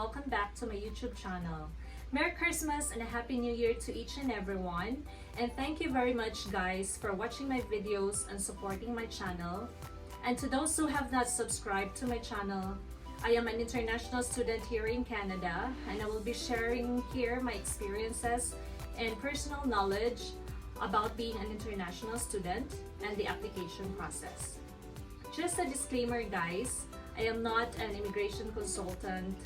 welcome back to my YouTube channel. Merry Christmas and a Happy New Year to each and everyone. And thank you very much guys for watching my videos and supporting my channel. And to those who have not subscribed to my channel, I am an international student here in Canada, and I will be sharing here my experiences and personal knowledge about being an international student and the application process. Just a disclaimer guys, I am not an immigration consultant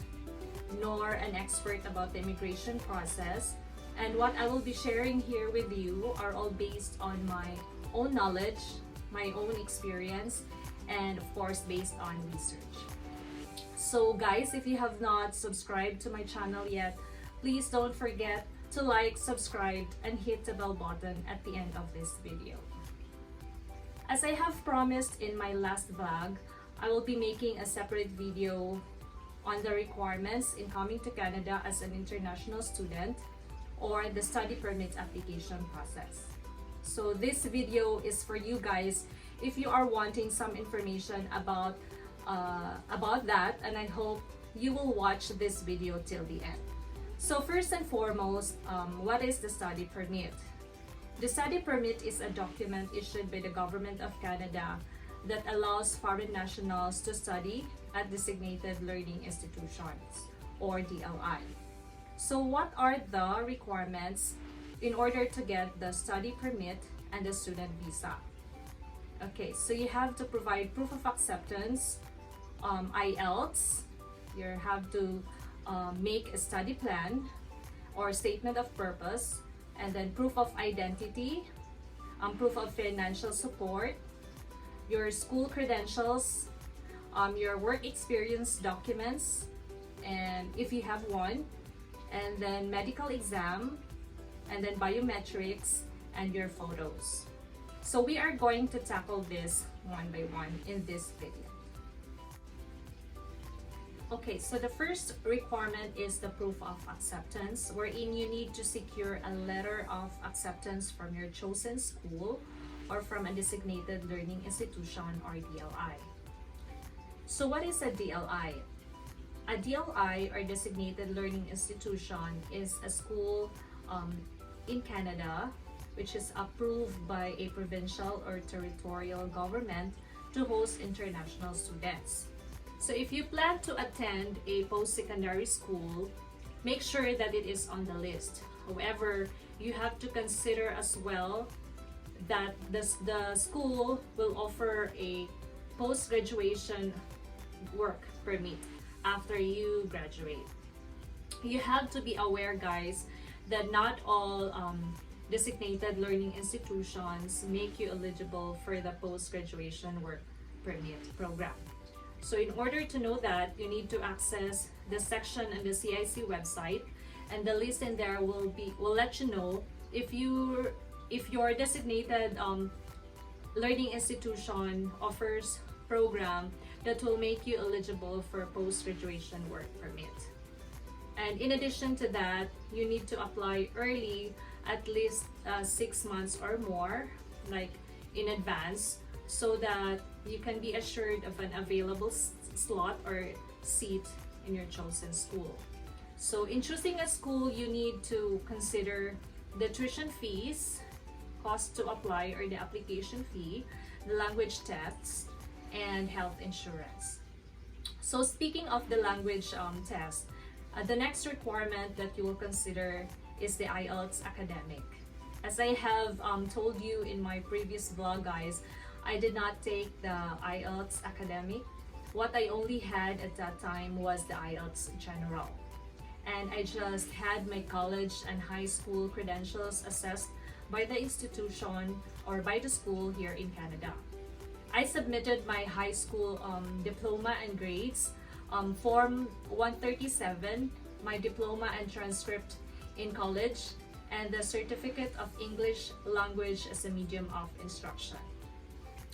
nor an expert about the immigration process, and what I will be sharing here with you are all based on my own knowledge, my own experience, and of course based on research. So guys, if you have not subscribed to my channel yet, please don't forget to like, subscribe, and hit the bell button at the end of this video. As I have promised in my last vlog, I will be making a separate video on the requirements in coming to Canada as an international student or the study permit application process. So this video is for you guys if you are wanting some information about that, and I hope you will watch this video till the end. So first and foremost, what is the study permit? The study permit is a document issued by the Government of Canada that allows foreign nationals to study at designated learning institutions, or DLI. So what are the requirements in order to get the study permit and the student visa? Okay, so you have to provide proof of acceptance, IELTS, you have to make a study plan or statement of purpose, and then proof of identity, proof of financial support, your school credentials, your work experience documents, and if you have one, and then medical exam, and then biometrics, and your photos. So we are going to tackle this one by one in this video. Okay, so the first requirement is the proof of acceptance, wherein you need to secure a letter of acceptance from your chosen school or from a designated learning institution, or DLI. So what is a DLI? A DLI, or designated learning institution, is a school in Canada which is approved by a provincial or territorial government to host international students. So if you plan to attend a post-secondary school, make sure that it is on the list. However, you have to consider as well that the school will offer a post-graduation work permit after you graduate. You have to be aware guys that not all designated learning institutions make you eligible for the post-graduation work permit program. So in order to know that, you need to access the section on the CIC website, and the list in there will let you know if your designated learning institution offers program that will make you eligible for post-graduation work permit. And in addition to that, you need to apply early, at least 6 months or more, like in advance, so that you can be assured of an available slot or seat in your chosen school. So in choosing a school, you need to consider the tuition fees, cost to apply or the application fee, the language tests, and health insurance. So speaking of the language test, the next requirement that you will consider is the IELTS Academic. As I have told you in my previous vlog guys, I did not take the IELTS Academic. What I only had at that time was the IELTS General. And I just had my college and high school credentials assessed by the institution or by the school here in Canada. I submitted my high school diploma and grades, Form 137, my diploma and transcript in college, and the Certificate of English Language as a Medium of Instruction.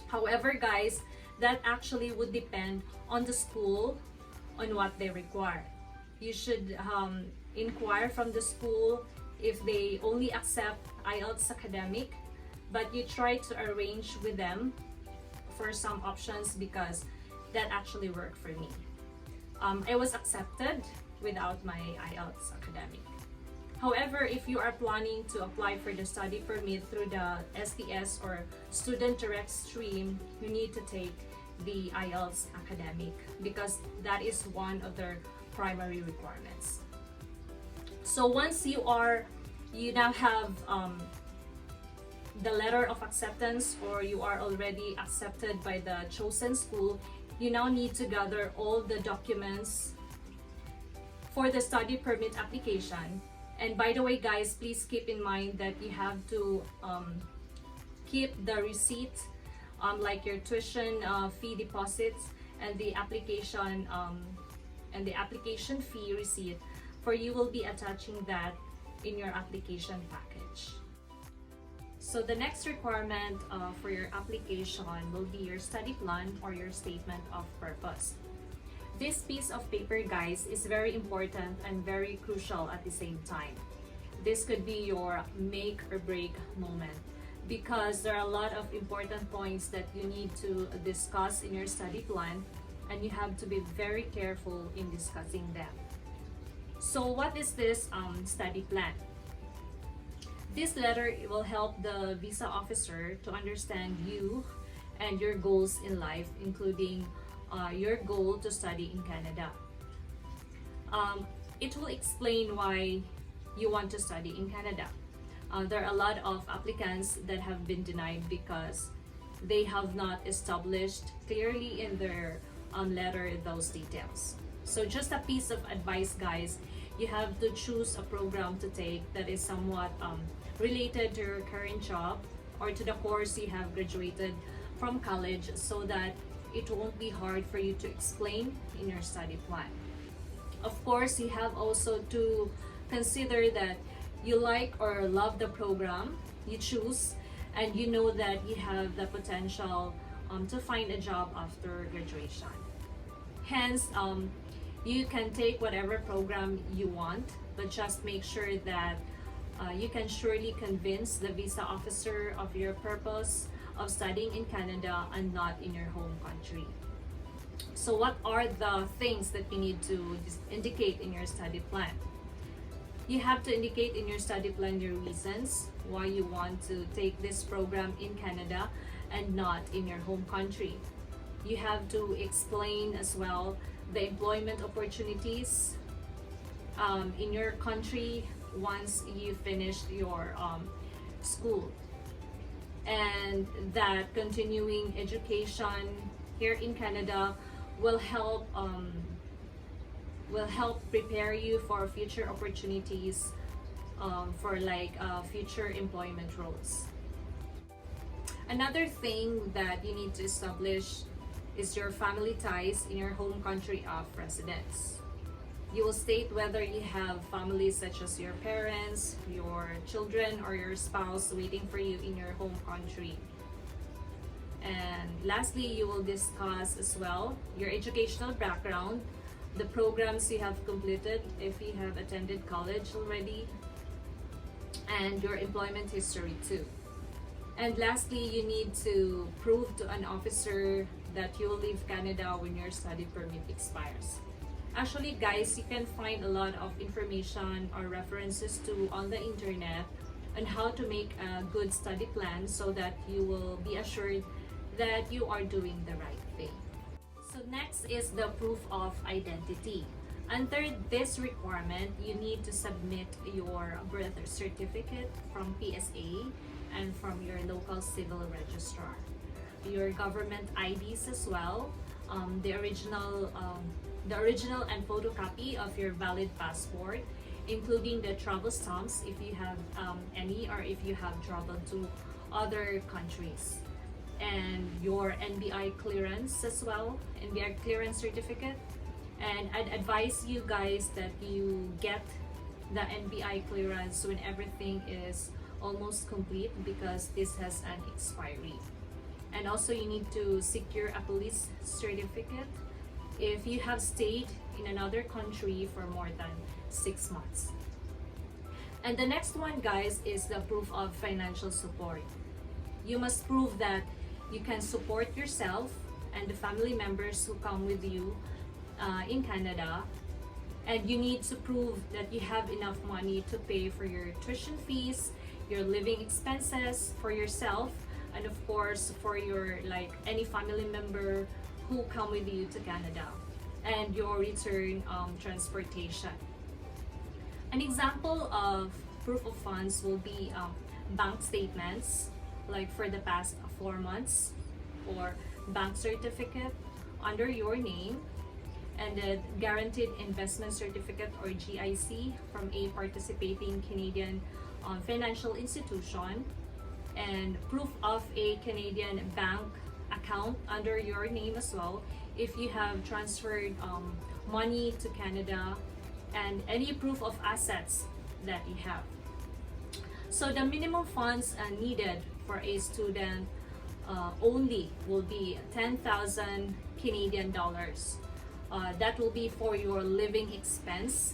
However guys, that actually would depend on the school on what they require. You should inquire from the school if they only accept IELTS Academic, but you try to arrange with them for some options because that actually worked for me. I was accepted without my IELTS Academic. However, if you are planning to apply for the study permit through the SDS or Student Direct Stream, you need to take the IELTS Academic because that is one of their primary requirements. So once you now have the letter of acceptance, or you are already accepted by the chosen school, you now need to gather all the documents for the study permit application. And by the way, guys, please keep in mind that you have to keep the receipt, like your tuition fee deposits and the application fee receipt, for you will be attaching that in your application package. So the next requirement for your application will be your study plan or your statement of purpose. This piece of paper, guys, is very important and very crucial at the same time. This could be your make or break moment because there are a lot of important points that you need to discuss in your study plan, and you have to be very careful in discussing them. So what is this study plan? This letter will help the visa officer to understand you and your goals in life, including your goal to study in Canada. It will explain why you want to study in Canada. There are a lot of applicants that have been denied because they have not established clearly in their letter those details. So just a piece of advice, guys, you have to choose a program to take that is somewhat related to your current job or to the course you have graduated from college, so that it won't be hard for you to explain in your study plan. Of course, you have also to consider that you like or love the program you choose, and you know that you have the potential to find a job after graduation. Hence, you can take whatever program you want, but just make sure that you can surely convince the visa officer of your purpose of studying in Canada and not in your home country. So what are the things that you need to indicate in your study plan? You have to indicate in your study plan your reasons why you want to take this program in Canada and not in your home country. You have to explain as well the employment opportunities in your country once you finished your school, and that continuing education here in Canada will help prepare you for future opportunities for future employment roles. Another thing that you need to establish is your family ties in your home country of residence. You will state whether you have families such as your parents, your children, or your spouse waiting for you in your home country. And lastly, you will discuss as well your educational background, the programs you have completed if you have attended college already, and your employment history too. And lastly, you need to prove to an officer that you will leave Canada when your study permit expires. Actually, guys, you can find a lot of information or references too on the internet on how to make a good study plan so that you will be assured that you are doing the right thing. So next is the proof of identity. Under this requirement, you need to submit your birth certificate from PSA and from your local civil registrar. Your government IDs as well, the original and photocopy of your valid passport, including the travel stamps if you have any, or if you have traveled to other countries, and your NBI clearance as well, NBI clearance certificate. And I'd advise you guys that you get the NBI clearance when everything is almost complete, because this has an expiry. And also you need to secure a police certificate if you have stayed in another country for more than 6 months. And the next one, guys, is the proof of financial support. You must prove that you can support yourself and the family members who come with you in Canada, And you need to prove that you have enough money to pay for your tuition fees, your living expenses for yourself, and of course for your any family member who come with you to Canada, and your return transportation. An example of proof of funds will be bank statements, like for the past 4 months, or bank certificate under your name, and the guaranteed investment certificate or GIC from a participating Canadian financial institution, and proof of a Canadian bank account under your name as well if you have transferred money to Canada, and any proof of assets that you have. So the minimum funds needed for a student only will be 10,000 Canadian dollars. That will be for your living expense,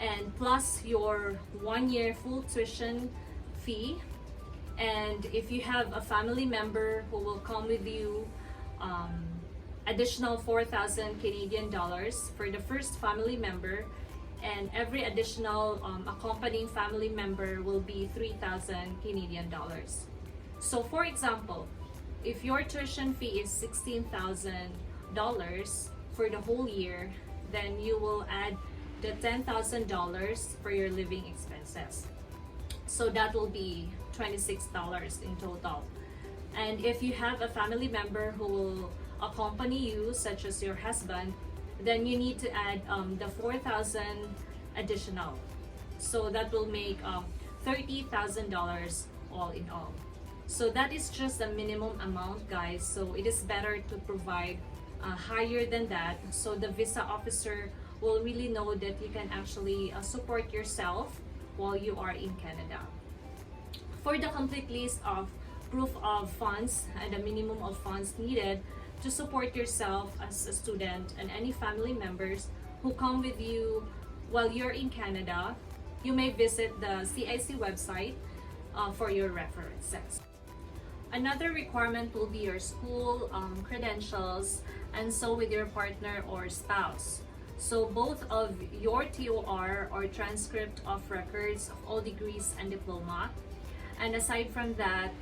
and plus your 1 year full tuition fee. And if you have a family member who will come with you, additional 4,000 Canadian dollars for the first family member, and every additional accompanying family member will be 3,000 Canadian dollars. So for example, if your tuition fee is $16,000 for the whole year, then you will add the $10,000 for your living expenses. So that will be $26 in total. And if you have a family member who will accompany you, such as your husband, then you need to add the 4,000 additional. So that will make $30,000 all in all. So that is just the minimum amount, guys. So it is better to provide higher than that, so the visa officer will really know that you can actually support yourself while you are in Canada. For the complete list of proof of funds and the minimum of funds needed to support yourself as a student and any family members who come with you while you're in Canada, you may visit the CIC website for your references. Another requirement will be your school credentials, and so with your partner or spouse. So both of your TOR or transcript of records of all degrees and diploma. And aside from that,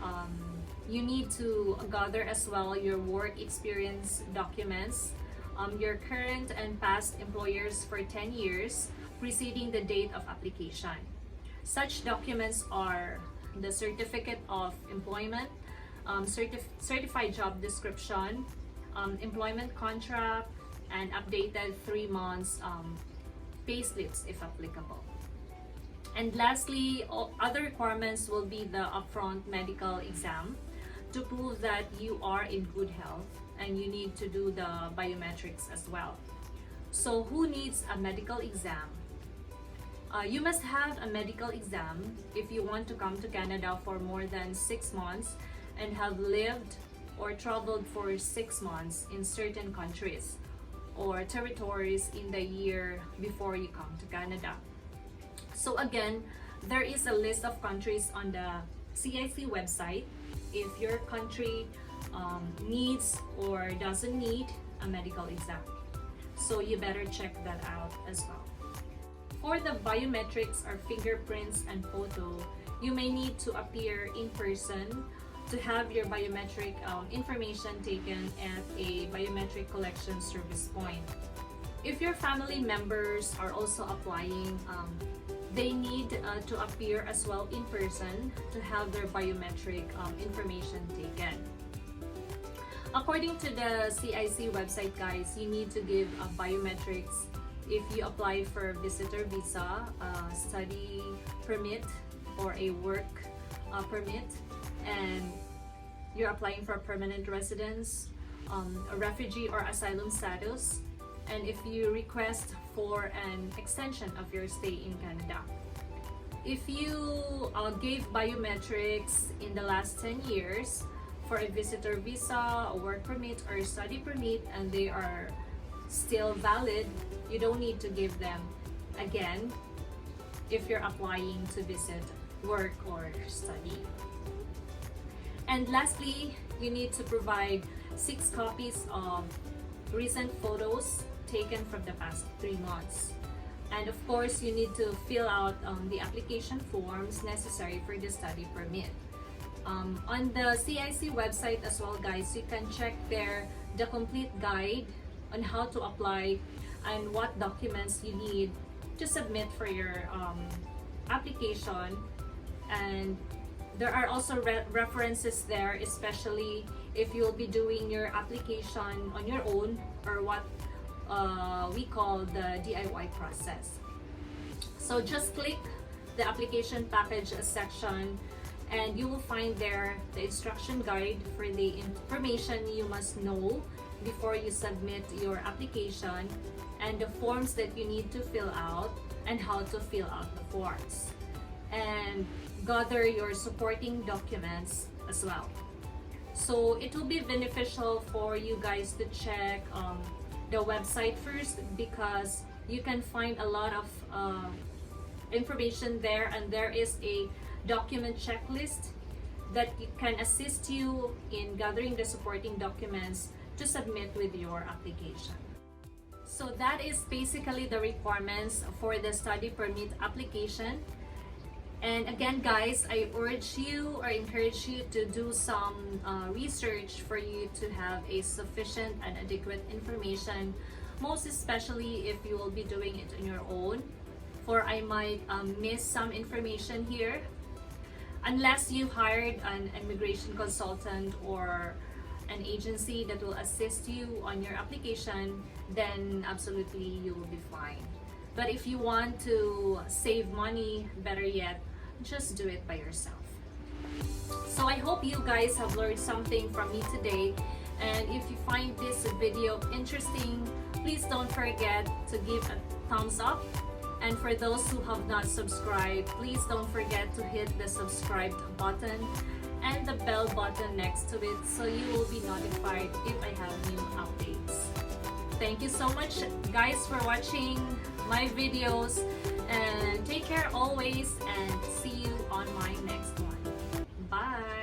you need to gather as well your work experience documents, your current and past employers for 10 years preceding the date of application. Such documents are the certificate of employment, certified job description, employment contract, and updated 3 months pay slips if applicable. And lastly, other requirements will be the upfront medical exam to prove that you are in good health, and you need to do the biometrics as well. So who needs a medical exam? You must have a medical exam if you want to come to Canada for more than 6 months and have lived or traveled for 6 months in certain countries or territories in the year before you come to Canada. So again, there is a list of countries on the CIC website if your country needs or doesn't need a medical exam. So you better check that out as well. For the biometrics or fingerprints and photo, you may need to appear in person to have your biometric information taken at a biometric collection service point. If your family members are also applying, they need to appear as well in person to have their biometric information taken. According to the CIC website, guys, you need to give biometrics if you apply for a visitor visa, study permit, or a work permit, and you're applying for a permanent residence, a refugee or asylum status, and if you request for an extension of your stay in Canada. If you gave biometrics in the last 10 years for a visitor visa, a work permit, or a study permit, and they are still valid, you don't need to give them again if you're applying to visit, work, or study. And lastly, you need to provide 6 copies of recent photos taken from the past 3 months. And of course, you need to fill out the application forms necessary for the study permit. On the CIC website as well, guys, you can check there the complete guide on how to apply and what documents you need to submit for your application. And there are also references there, especially if you'll be doing your application on your own, or what we call the DIY process. So just click the application package section and you will find there the instruction guide for the information you must know before you submit your application, and the forms that you need to fill out and how to fill out the forms, and gather your supporting documents as well. So it will be beneficial for you guys to check the website first, because you can find a lot of information there, and there is a document checklist that can assist you in gathering the supporting documents to submit with your application. So that is basically the requirements for the study permit application. And again, guys, I urge you or encourage you to do some research for you to have a sufficient and adequate information, most especially if you will be doing it on your own, for I might miss some information here. Unless you hired an immigration consultant or an agency that will assist you on your application, then absolutely you will be fine. But if you want to save money, better yet, just do it by yourself. So I hope you guys have learned something from me today. And if you find this video interesting, please don't forget to give a thumbs up. And for those who have not subscribed, please don't forget to hit the subscribe button and the bell button next to it, so you will be notified if I have new updates. Thank you so much, guys, for watching my videos, and take care always, and see you on my next one. Bye!